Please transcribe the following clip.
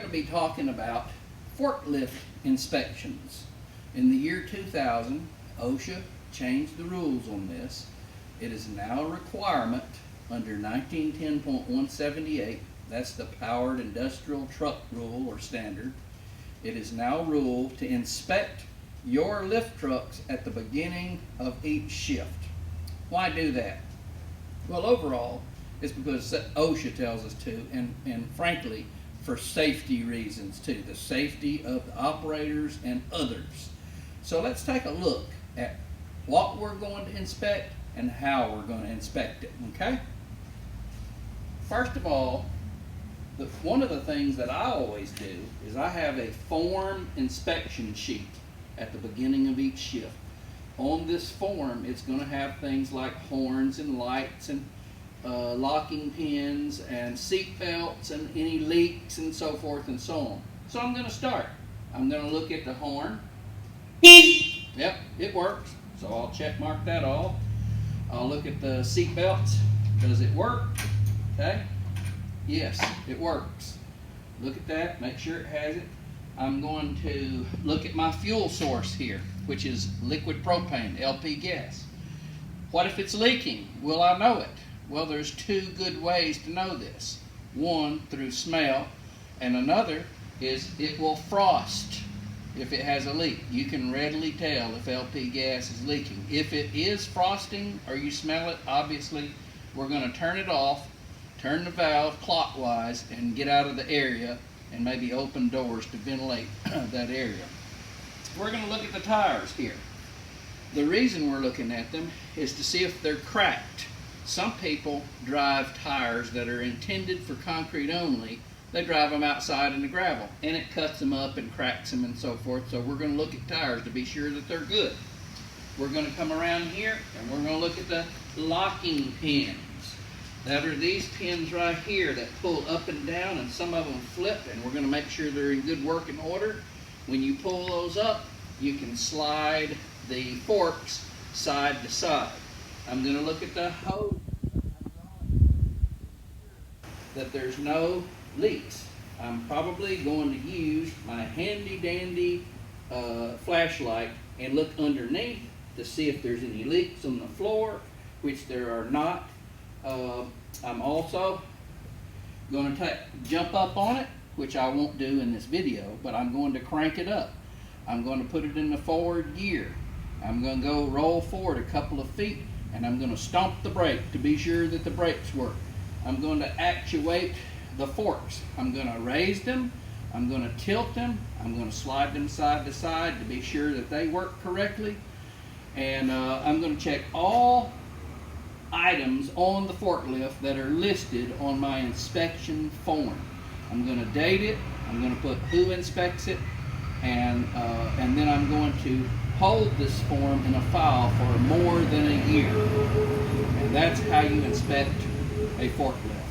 to be talking about forklift inspections. In the year 2000, OSHA changed the rules on this. It is now a requirement under 1910.178, that's the powered industrial truck rule or standard. It is now a rule to inspect your lift trucks at the beginning of each shift. Why do that? Well, overall, it's because OSHA tells us to, and frankly, for safety reasons too, the safety of the operators and others. So let's take a look at what we're going to inspect and how we're going to inspect it, okay? First of all, one of the things that I always do is I have a form inspection sheet at the beginning of each shift. On this form, it's going to have things like horns and lights and locking pins and seat belts and any leaks and so forth and so on. So I'm going to start. I'm going to look at the horn. Yep, it works. So I'll check mark that off. I'll look at the seat belts. Does it work? Okay. Yes, it works. Look at that, make sure it has it. I'm going to look at my fuel source here, which is liquid propane, LP gas. What if it's leaking? Will I know it? Well, there's two good ways to know this. One, through smell, and another is it will frost if it has a leak. You can readily tell if LP gas is leaking. If it is frosting or you smell it, obviously we're going to turn it off, turn the valve clockwise, and get out of the area and maybe open doors to ventilate that area. We're going to look at the tires here. The reason we're looking at them is to see if they're cracked. Some people drive tires that are intended for concrete only. They drive them outside in the gravel, and it cuts them up and cracks them and so forth. So we're going to look at tires to be sure that they're good. We're going to come around here and we're going to look at the locking pins. That are these pins right here that pull up and down, and some of them flip, and we're going to make sure they're in good working order. When you pull those up, you can slide the forks side to side. I'm going to look at the hose, that there's no leaks. I'm probably going to use my handy dandy flashlight and look underneath to see if there's any leaks on the floor, which there are not. I'm also going to jump up on it, which I won't do in this video, but I'm going to crank it up. I'm going to put it in the forward gear. I'm going to go roll forward a couple of feet, and I'm going to stomp the brake to be sure that the brakes work. I'm going to actuate the forks. I'm going to raise them. I'm going to tilt them. I'm going to slide them side to side to be sure that they work correctly. And I'm going to check all items on the forklift that are listed on my inspection form. I'm going to date it, I'm going to put who inspects it, and then I'm going to hold this form in a file for more than a year. And that's how you inspect a forklift.